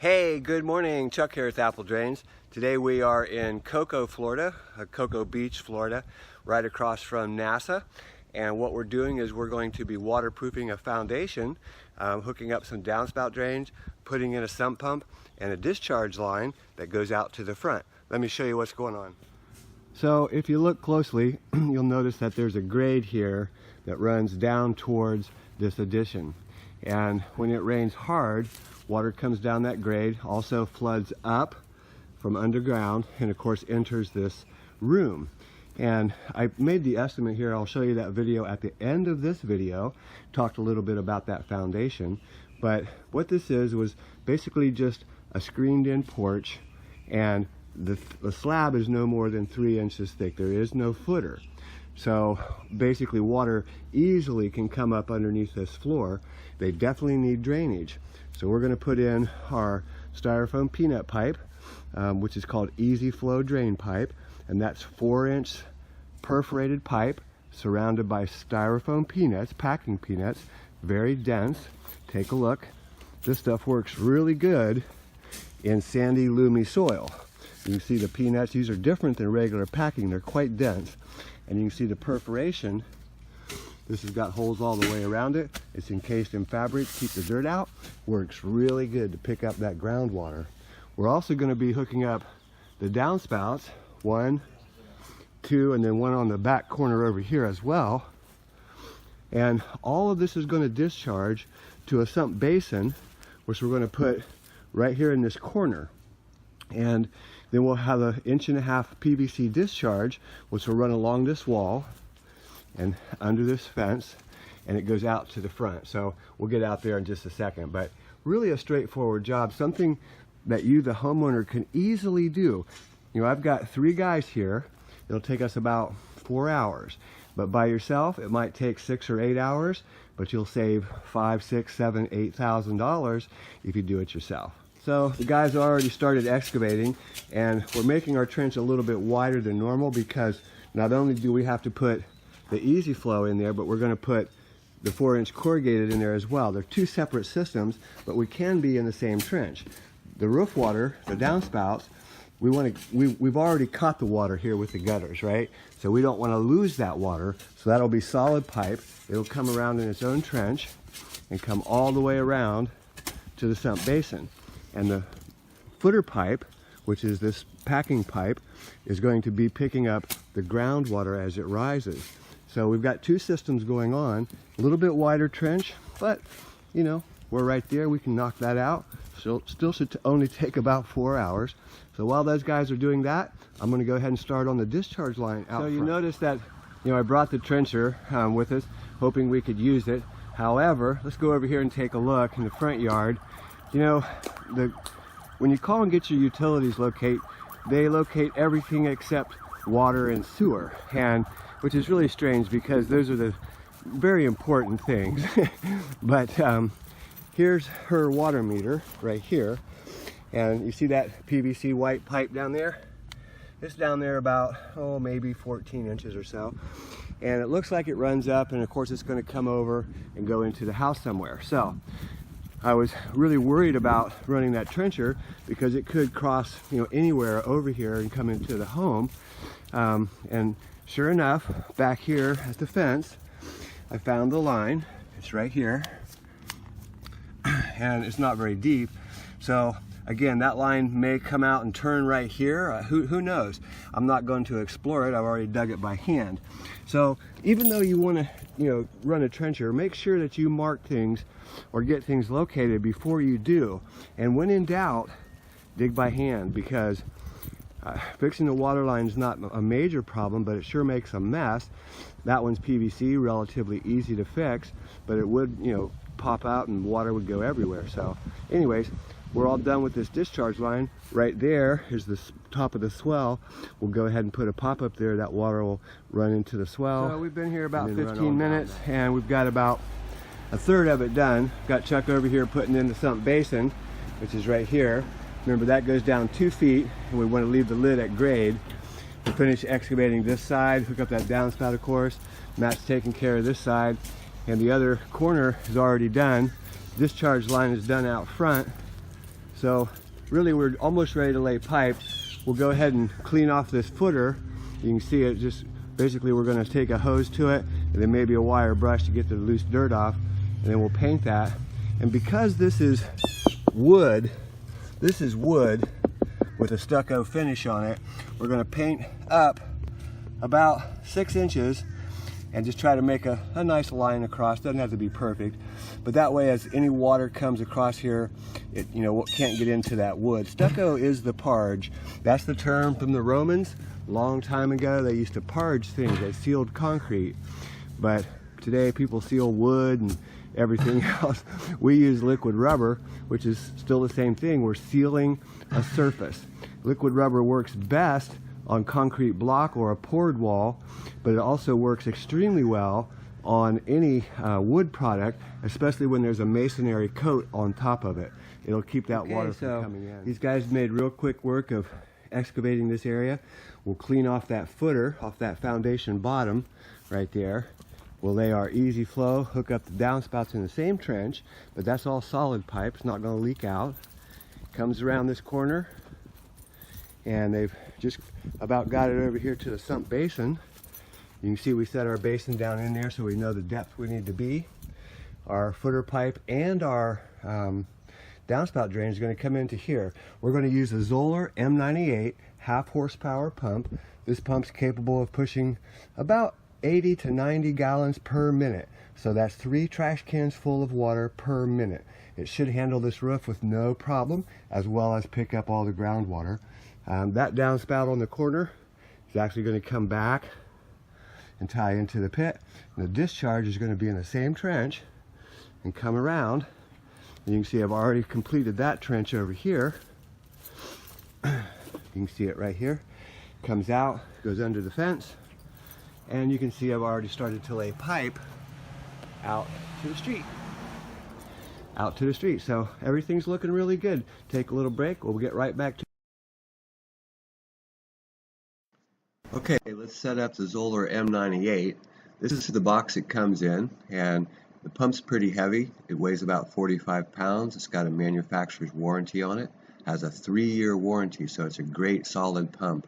Hey, good morning. Chuck here with Apple Drains. Today we are in Cocoa, Florida, Cocoa Beach, Florida, right across from NASA. And what we're doing is we're going to be waterproofing a foundation, hooking up some downspout drains, putting in a sump pump and a discharge line that goes out to the front. Let me show you what's going on. So if you look closely, you'll notice that there's a grade here that runs down towards this addition. And when it rains hard, water comes down that grade, also floods up from underground, and of course enters this room. And I made the estimate here. I'll show you that video at the end of this video. Talked a little bit about that foundation. But what this is was basically just a screened in porch, and the slab is no more than 3 inches thick. There is no footer. So basically water easily can come up underneath this floor. They definitely need drainage. So we're going to put in our styrofoam peanut pipe, which is called easy flow drain pipe, and that's 4-inch perforated pipe surrounded by styrofoam peanuts, packing peanuts, very dense. Take a look. This stuff works really good in sandy, loomy soil. You can see the peanuts. These are different than regular packing. They're quite dense. And you can see the perforation. This has got holes all the way around it. It's encased in fabric, keep the dirt out. Works really good to pick up that groundwater. We're also going to be hooking up the downspouts, 1, 2, and then one on the back corner over here as well. And all of this is going to discharge to a sump basin, which we're going to put right here in this corner. And then we'll have an 1.5 inch PVC discharge, which will run along this wall and under this fence, and it goes out to the front. So we'll get out there in just a second, but really a straightforward job, something that you, the homeowner, can easily do. You know, I've got 3 guys here. It'll take us about 4 hours, but by yourself it might take 6 or 8 hours, but you'll save $5,000, $6,000, $7,000, $8,000 if you do it yourself. So the guys already started excavating, and we're making our trench a little bit wider than normal because not only do we have to put the easy flow in there, but we're going to put the 4-inch corrugated in there as well. They're 2 separate systems, but we can be in the same trench. The roof water, the downspouts, we've already caught the water here with the gutters, right? So we don't want to lose that water. So that'll be solid pipe. It'll come around in its own trench and come all the way around to the sump basin. And the footer pipe, which is this packing pipe, is going to be picking up the groundwater as it rises. So we've got 2 systems going on, a little bit wider trench, but you know, we're right there, we can knock that out. Still should only take about 4 hours. So while those guys are doing that, I'm going to go ahead and start on the discharge line out front. So you notice that, you know, I brought the trencher with us, hoping we could use it. However, let's go over here and take a look in the front yard. You know, when you call and get your utilities they locate everything except water and sewer, and which is really strange because those are the very important things. But here's her water meter right here, and you see that PVC white pipe down there? It's down there about, maybe 14 inches or so, and it looks like it runs up, and of course it's going to come over and go into the house somewhere. So I was really worried about running that trencher because it could cross, you know, anywhere over here and come into the home. And sure enough, back here at the fence, I found the line. It's right here, and it's not very deep. So again, that line may come out and turn right here. Who knows? I'm not going to explore it. I've already dug it by hand. So even though you want to, you know, run a trencher, make sure that you mark things or get things located before you do. And when in doubt, dig by hand, because fixing the water line is not a major problem, but it sure makes a mess. That one's PVC, relatively easy to fix, but it would, you know, pop out and water would go everywhere. So anyways, we're all done with this discharge line. Right there is the top of the swell. We'll go ahead and put a pop up there. That water will run into the swell. So we've been here about 15 minutes, and we've got about 1/3 of it done. Got Chuck over here putting in the sump basin, which is right here. Remember, that goes down 2 feet, and we want to leave the lid at grade. We'll finish excavating this side, hook up that downspout, of course. Matt's taking care of this side, and the other corner is already done. Discharge line is done out front. So really we're almost ready to lay pipe. We'll go ahead and clean off this footer. You can see it just, basically we're going to take a hose to it and then maybe a wire brush to get the loose dirt off, and then we'll paint that. And because this is wood with a stucco finish on it, we're going to paint up about 6 inches and just try to make a nice line across. Doesn't have to be perfect, but that way as any water comes across here, it can't get into that wood. Stucco is the parge. That's the term from the Romans. Long time ago they used to parge things. They sealed concrete, but today people seal wood and everything else. We use liquid rubber, which is still the same thing. We're sealing a surface. Liquid rubber works best on concrete block or a poured wall, but it also works extremely well on any wood product, especially when there's a masonry coat on top of it. It'll keep that water from coming in. These guys made real quick work of excavating this area. We'll clean off that footer, off that foundation bottom right there. We'll lay our easy flow, hook up the downspouts in the same trench, but that's all solid pipe. It's not going to leak out. Comes around this corner, and they've just about got it over here to the sump basin. You can see we set our basin down in there so we know the depth we need to be. Our footer pipe and our downspout drain is going to come into here. We're going to use a Zoller M98 half horsepower pump. This pump's capable of pushing about 80 to 90 gallons per minute. So that's 3 trash cans full of water per minute. It should handle this roof with no problem, as well as pick up all the groundwater. That downspout on the corner is actually going to come back and tie into the pit. And the discharge is going to be in the same trench and come around. And you can see I've already completed that trench over here. You can see it right here. Comes out, goes under the fence. And you can see I've already started to lay pipe out to the street. So everything's looking really good. Take a little break. We'll get right back to. Okay, let's set up the Zoller M98. This is the box it comes in, and the pump's pretty heavy. It weighs about 45 pounds. It's got a manufacturer's warranty on it. Has a 3-year warranty, so it's a great solid pump.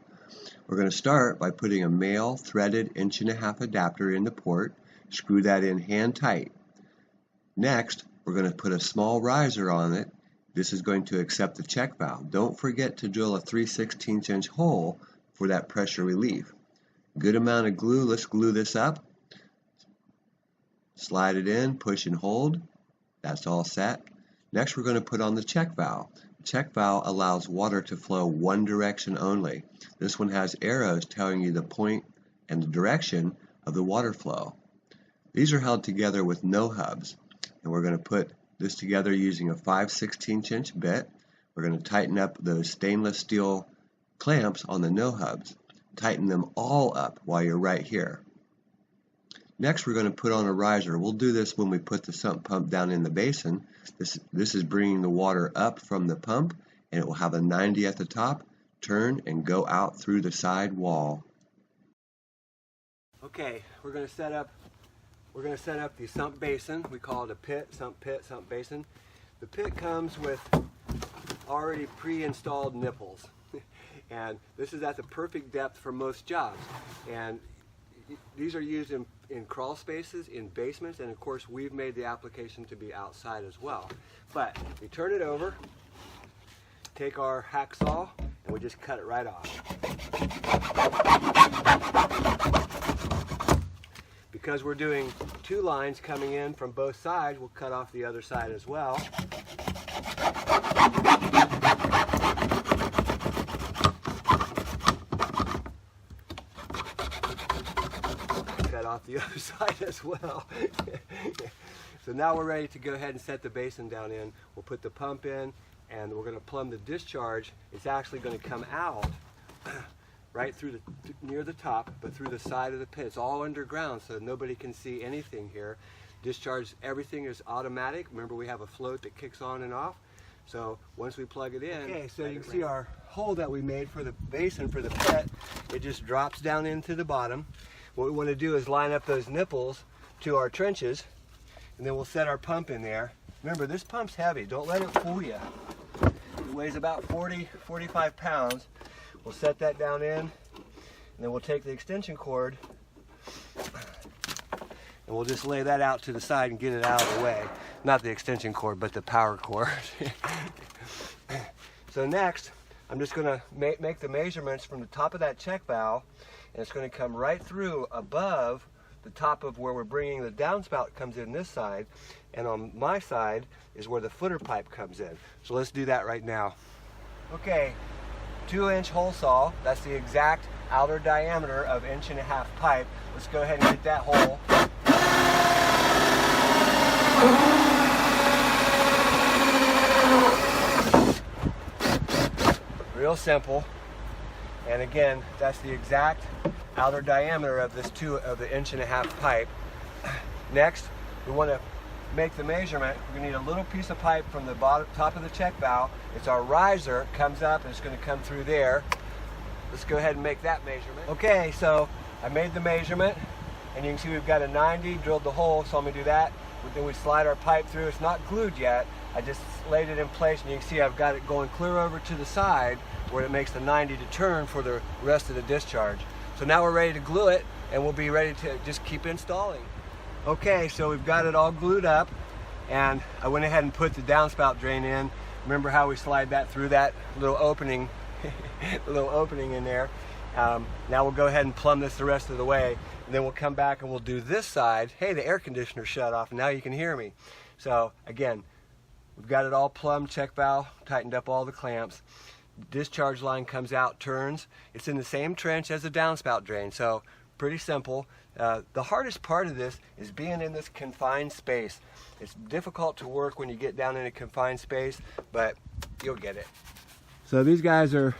We're going to start by putting a male threaded 1.5 inch adapter in the port. Screw that in hand tight. Next, we're going to put a small riser on it. This is going to accept the check valve. Don't forget to drill a 3/16 inch hole for that pressure relief. Good amount of glue. Let's glue this up. Slide it in, push and hold. That's all set. Next, we're going to put on the check valve. Check valve allows water to flow one direction only. This one has arrows telling you the point and the direction of the water flow. These are held together with no hubs, and we're going to put this together using a 5/16 inch bit. We're going to tighten up those stainless steel clamps on the no hubs. Tighten them all up while you're right here. Next, we're going to put on a riser. We'll do this when we put the sump pump down in the basin. This is bringing the water up from the pump, and it will have a 90 at the top, turn and go out through the side wall. Okay, we're going to set up the sump basin. We call it a pit, sump basin. The pit comes with already pre-installed nipples, and this is at the perfect depth for most jobs. And these are used in crawl spaces, in basements, and of course we've made the application to be outside as well. But we turn it over, take our hacksaw, and we just cut it right off. Because we're doing 2 lines coming in from both sides, we'll cut off the other side as well. Cut off the other side as well. So now we're ready to go ahead and set the basin down in. We'll put the pump in, and we're going to plumb the discharge. It's actually going to come out right through near the top, but through the side of the pit. It's all underground, so nobody can see anything here. Discharge, everything is automatic. Remember, we have a float that kicks on and off. So once we plug it in, okay, so you can see our hole that we made for the basin for the pit. It just drops down into the bottom. What we want to do is line up those nipples to our trenches, and then we'll set our pump in there. Remember, this pump's heavy. Don't let it fool you. weighs about 45 pounds. We'll set that down in, and then we'll take the extension cord and we'll just lay that out to the side and get it out of the way. Not the extension cord, but the power cord. So next, I'm just going to make the measurements from the top of that check valve, and it's going to come right through above the top of where we're bringing the downspout comes in this side, and on my side is where the footer pipe comes in. So let's do that right now. Okay, 2-inch hole saw, that's the exact outer diameter of 1.5 inch pipe. Let's go ahead and get that hole. Real simple. And again, that's the exact outer diameter of this the 1.5 inch pipe. Next, we want to make the measurement. We're going to need a little piece of pipe from the top of the check valve. It's our riser. It comes up and it's going to come through there. Let's go ahead and make that measurement. Okay, so I made the measurement, and you can see we've got a 90, drilled the hole, so I'm going to do that. Then we slide our pipe through. It's not glued yet. I just laid it in place, and you can see I've got it going clear over to the side where it makes the 90 to turn for the rest of the discharge. So now we're ready to glue it, and we'll be ready to just keep installing. Okay, so we've got it all glued up, and I went ahead and put the downspout drain in. Remember how we slide that through that little opening, in there. Now we'll go ahead and plumb this the rest of the way, and then we'll come back and we'll do this side. Hey, the air conditioner shut off, and now you can hear me. So again, we've got it all plumbed, check valve, tightened up all the clamps. Discharge line comes out, turns. It's in the same trench as the downspout drain, so pretty simple. The hardest part of this is being in this confined space. It's difficult to work when you get down in a confined space, but you'll get it. So these guys are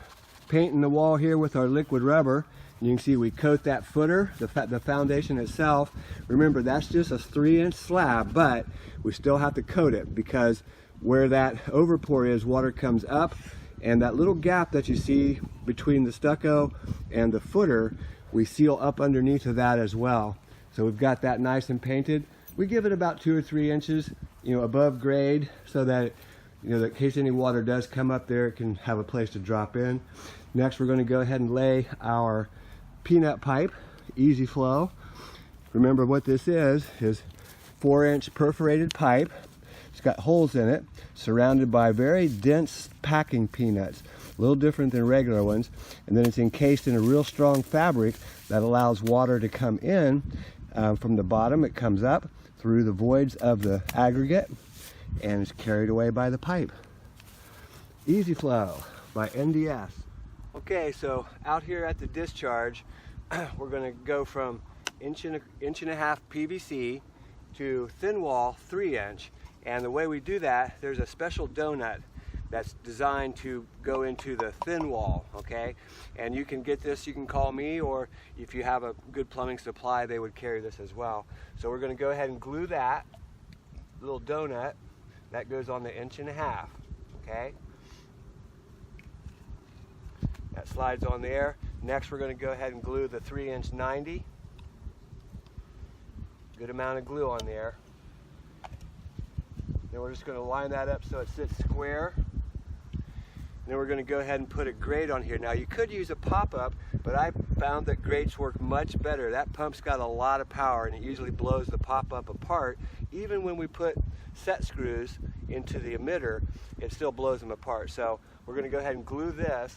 painting the wall here with our liquid rubber. You can see we coat that footer, the foundation itself. Remember, that's just a 3-inch slab, but we still have to coat it because where that overpour is, water comes up, and that little gap that you see between the stucco and the footer, we seal up underneath of that as well. So we've got that nice and painted. We give it about 2 or 3 inches, above grade, so that, that in case any water does come up there, it can have a place to drop in. Next, we're going to go ahead and lay our peanut pipe, easy flow. Remember what this is 4-inch perforated pipe. It's got holes in it, surrounded by very dense packing peanuts, a little different than regular ones, and then it's encased in a real strong fabric that allows water to come in from the bottom. It comes up through the voids of the aggregate and is carried away by the pipe. Easy Flow by NDS. Okay, so out here at the discharge, we're going to go from 1.5 inch PVC to thin wall 3-inch. And the way we do that, there's a special donut that's designed to go into the thin wall, okay? And you can get this, you can call me, or if you have a good plumbing supply, they would carry this as well. So we're going to go ahead and glue that little donut. That goes on the 1.5 inch, okay? That slides on there. Next, we're going to go ahead and glue the 3-inch 90. Good amount of glue on there. Then we're just going to line that up so it sits square. Then we're going to go ahead and put a grate on here. Now you could use a pop-up, but I found that grates work much better. That pump's got a lot of power, and it usually blows the pop-up apart. Even when we put set screws into the emitter, it still blows them apart. So we're going to go ahead and glue this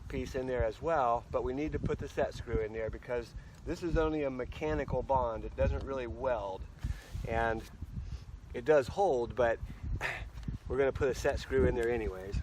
piece in there as well, but we need to put the set screw in there because this is only a mechanical bond. It doesn't really weld, and it does hold, but we're going to put a set screw in there anyways.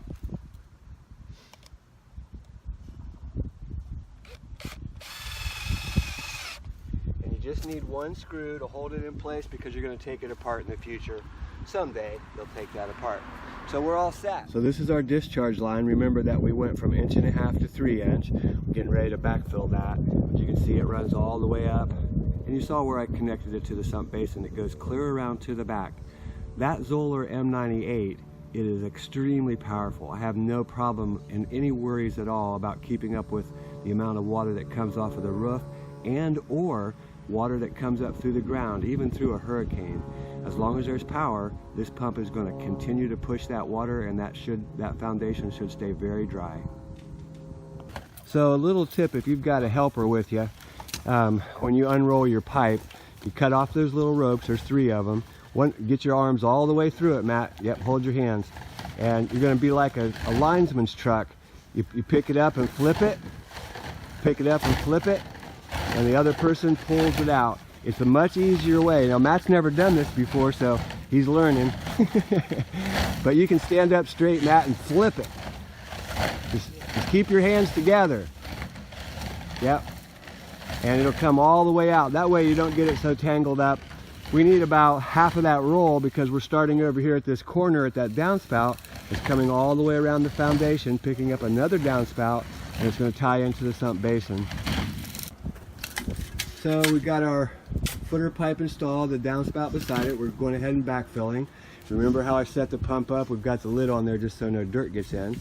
And you just need one screw to hold it in place because you're going to take it apart in the future. Someday they'll take that apart. So we're all set. So this is our discharge line. Remember that we went from 1.5 inch to 3-inch. We're getting ready to backfill that. As you can see, it runs all the way up. And you saw where I connected it to the sump basin. It goes clear around to the back. That Zoller M98, it is extremely powerful. I have no problem and any worries at all about keeping up with the amount of water that comes off of the roof and or water that comes up through the ground, even through a hurricane. as long as there's power, this pump is going to continue to push that water, and that foundation should stay very dry. So a little tip, if you've got a helper with you, when you unroll your pipe, you cut off those little ropes. There's 3 of them. Get your arms all the way through it, Matt. Yep, hold your hands. And you're going to be like a linesman's truck. You pick it up and flip it, pick it up and flip it, and the other person pulls it out. It's a much easier way. Now, Matt's never done this before, so he's learning. But you can stand up straight, Matt, and flip it. Just keep your hands together. Yep. And it'll come all the way out. That way you don't get it so tangled up. We need about half of that roll because we're starting over here at this corner at that downspout. It's coming all the way around the foundation, picking up another downspout, and it's going to tie into the sump basin. So we've got our footer pipe installed, the downspout beside it. We're going ahead and backfilling. Remember how I set the pump up? We've got the lid on there just so no dirt gets in.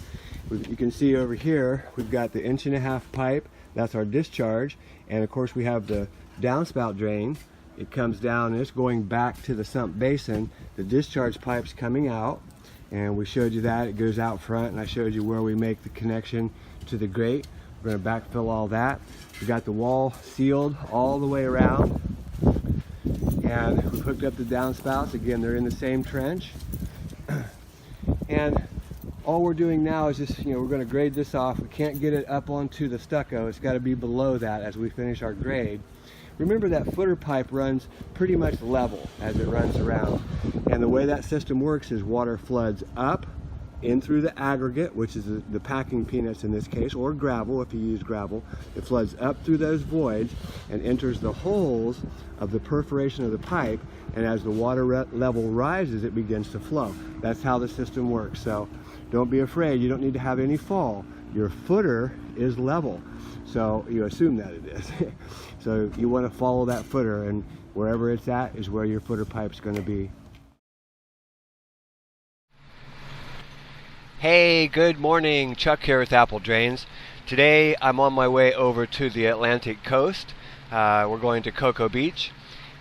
You can see over here, we've got the 1.5 inch pipe. That's our discharge. And of course we have the downspout drain. It comes down and it's going back to the sump basin. The discharge pipe's coming out, and we showed you that. It goes out front, and I showed you where we make the connection to the grate. We're going to backfill all that. We got the wall sealed all the way around, and we hooked up the downspouts. Again, they're in the same trench. And all we're doing now is just, we're going to grade this off. We can't get it up onto the stucco. It's got to be below that as we finish our grade. Remember that footer pipe runs pretty much level as it runs around. And the way that system works is water floods up in through the aggregate, which is the packing peanuts in this case, or gravel if you use gravel. It floods up through those voids and enters the holes of the perforation of the pipe, and as the water level rises, it begins to flow. That's how the system works. So don't be afraid. You don't need to have any fall. Your footer is level, so you assume that it is. So you want to follow that footer, and wherever it's at is where your footer pipe's going to be. Hey, good morning. Chuck here with Apple Drains. Today I'm on my way over to the Atlantic coast. We're going to Cocoa Beach,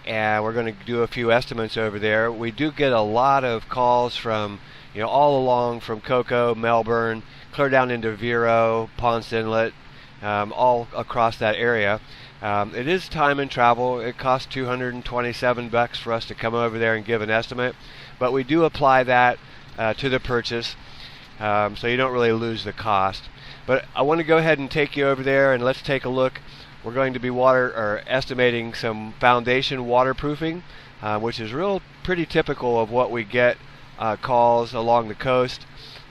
and we're going to do a few estimates over there. We do get a lot of calls from, all along from Cocoa, Melbourne, clear down into Vero, Ponce Inlet, all across that area. It is time and travel. It costs $227 for us to come over there and give an estimate, but we do apply that to the purchase, so you don't really lose the cost. But I want to go ahead and take you over there, and let's take a look. We're going to be estimating some foundation waterproofing, which is pretty typical of what we get calls along the coast,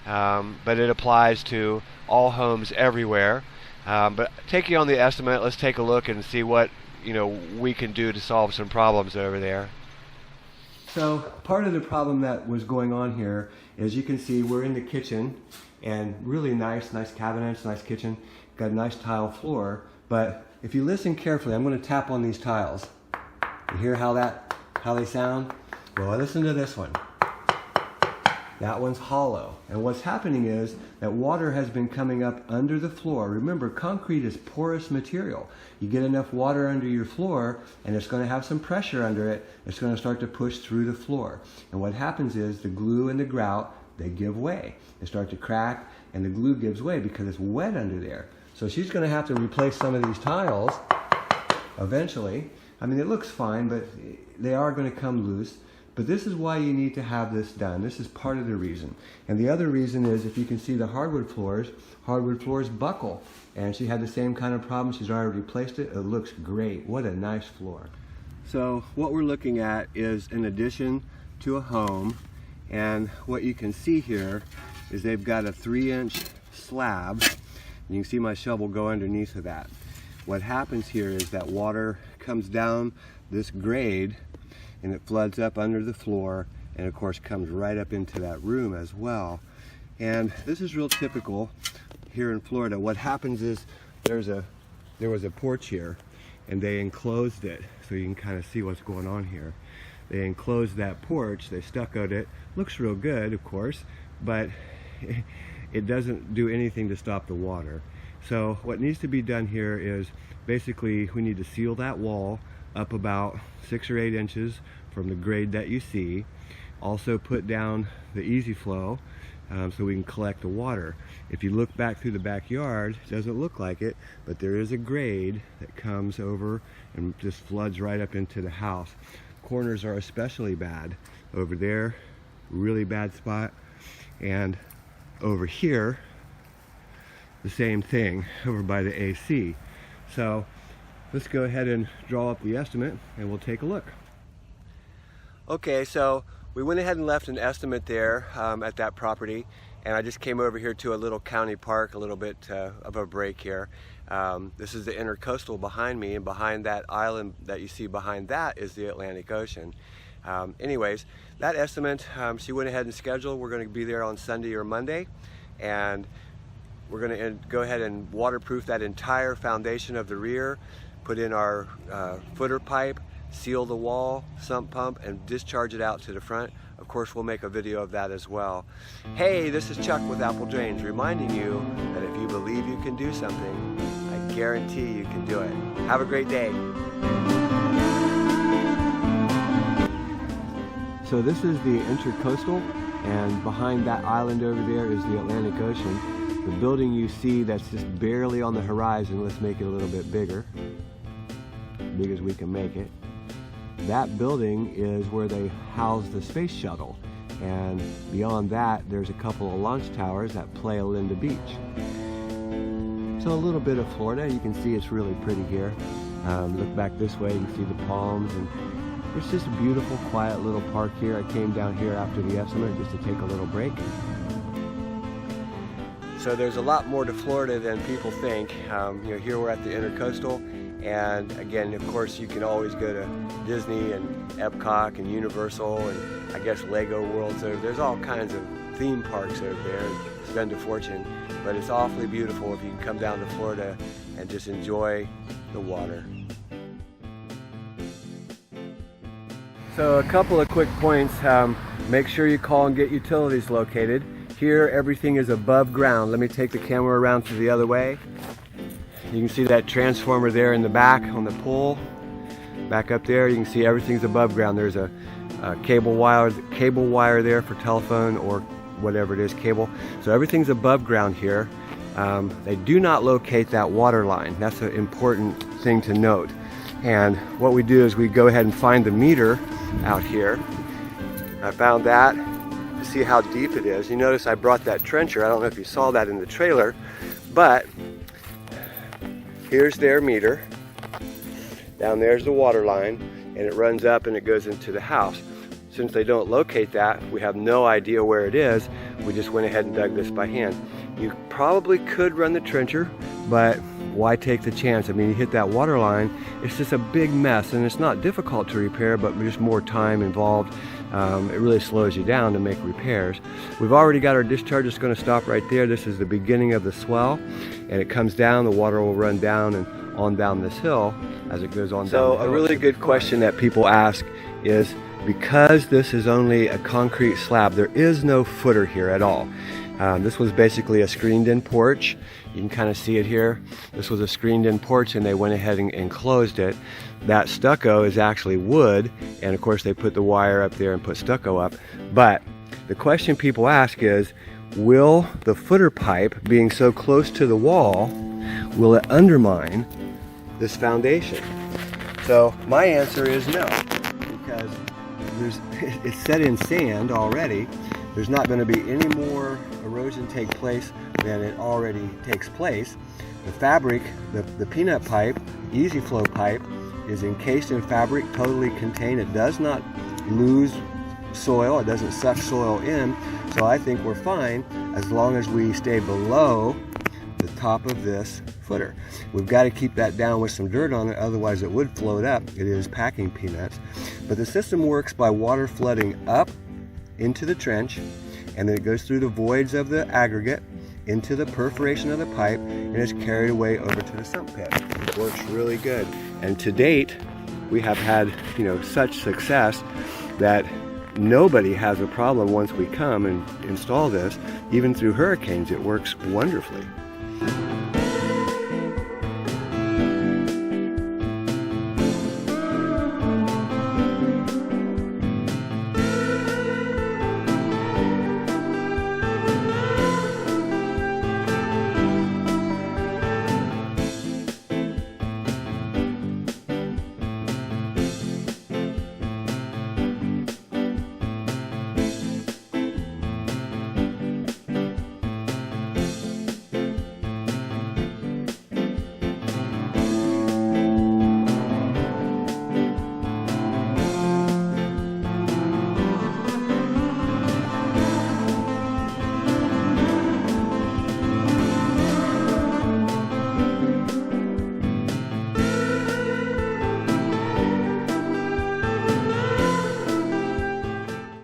but it applies to all homes everywhere. But take you on the estimate. Let's take a look and see what we can do to solve some problems over there. So part of the problem that was going on here is, you can see we're in the kitchen, and really nice cabinets, nice kitchen, got a nice tile floor. But if you listen carefully, I'm going to tap on these tiles. You hear how they sound? Well, listen to this one. That one's hollow. And what's happening is that water has been coming up under the floor. Remember, concrete is porous material. You get enough water under your floor, and it's going to have some pressure under it. It's going to start to push through the floor. And what happens is the glue and the grout, they give way. They start to crack, and the glue gives way because it's wet under there. So she's going to have to replace some of these tiles eventually. I mean, it looks fine, but they are going to come loose. But this is why you need to have this done. This is part of the reason. And the other reason is, if you can see the hardwood floors buckle. And she had the same kind of problem. She's already replaced it. It looks great. What a nice floor. So what we're looking at is an addition to a home. And what you can see here is they've got a 3-inch slab. You can see my shovel go underneath of that. What happens here is that water comes down this grade, and it floods up under the floor, and of course comes right up into that room as well. And this is real typical here in Florida. What happens is there was a porch here, and they enclosed it, so you can kind of see what's going on here. They enclosed that porch, they stuccoed it. Looks real good, of course, but it doesn't do anything to stop the water. So what needs to be done here is, basically we need to seal that wall up about 6 or 8 inches from the grade that you see. Also put down the easy flow so we can collect the water. If you look back through the backyard, it doesn't look like it, but there is a grade that comes over and just floods right up into the house. Corners are especially bad. Over there, really bad spot, and over here, the same thing over by the AC. So let's go ahead and draw up the estimate and we'll take a look. Okay, so we went ahead and left an estimate there at that property, and I just came over here to a little county park, a little bit of a break here. This is the intercoastal behind me, and behind that island that you see behind that is the Atlantic Ocean. Anyways, that estimate, she went ahead and scheduled. We're going to be there on Sunday or Monday, and we're going to go ahead and waterproof that entire foundation of the rear, put in our footer pipe, seal the wall, sump pump, and discharge it out to the front. Of course, we'll make a video of that as well. Hey, this is Chuck with Apple Drains, reminding you that if you believe you can do something, I guarantee you can do it. Have a great day. So this is the intercoastal, and behind that island over there is the Atlantic Ocean. The building you see that's just barely on the horizon, let's make it a little bit bigger, as big as we can make it. That building is where they house the space shuttle, and beyond that there's a couple of launch towers that play Linda Beach. So a little bit of Florida. You can see it's really pretty here. Look back this way, you can see the palms, and it's just a beautiful, quiet little park here. I came down here after the estimate just to take a little break. So there's a lot more to Florida than people think. Here we're at the intercoastal, and again, of course, you can always go to Disney and Epcot and Universal and I guess Lego World. So there's all kinds of theme parks over there and spend a fortune, but it's awfully beautiful if you can come down to Florida and just enjoy the water. So a couple of quick points. Make sure you call and get utilities located. Here, everything is above ground. Let me take the camera around to the other way. You can see that transformer there in the back on the pole. Back up there, you can see everything's above ground. There's a cable wire there for telephone or whatever it is, cable. So everything's above ground here. They do not locate that water line. That's an important thing to note. And what we do is we go ahead and find the meter out here. I found that. See how deep it is. You notice I brought that trencher. I don't know if you saw that in the trailer, but here's their meter. Down there's the water line, and it runs up and it goes into the house. Since they don't locate that, we have no idea where it is. We just went ahead and dug this by hand. You probably could run the trencher, but why take the chance? I mean, you hit that water line, it's just a big mess, and it's not difficult to repair, but just more time involved. It really slows you down to make repairs. We've already got our discharge. It's going to stop right there. This is the beginning of the swell, and it comes down. The water will run down and on down this hill as it goes on down. So a really good question that people ask is, because this is only a concrete slab, there is no footer here at all. This was basically a screened-in porch. You can kind of see it here. This was a screened-in porch, and they went ahead and closed it. That stucco is actually wood, and of course they put the wire up there and put stucco up. But the question people ask is, will the footer pipe, being so close to the wall, will it undermine this foundation? So my answer is no, because it's set in sand already. There's not going to be any more erosion take place than it already takes place. The fabric, the peanut pipe, easy flow pipe, is encased in fabric, totally contained. It does not lose soil, it doesn't suck soil in, so I think we're fine as long as we stay below the top of this footer. We've got to keep that down with some dirt on it, otherwise it would float up. It is packing peanuts. But the system works by water flooding up into the trench, and then it goes through the voids of the aggregate into the perforation of the pipe, and is carried away over to the sump pit. It works really good. And to date, we have had, such success that nobody has a problem once we come and install this. Even through hurricanes, it works wonderfully.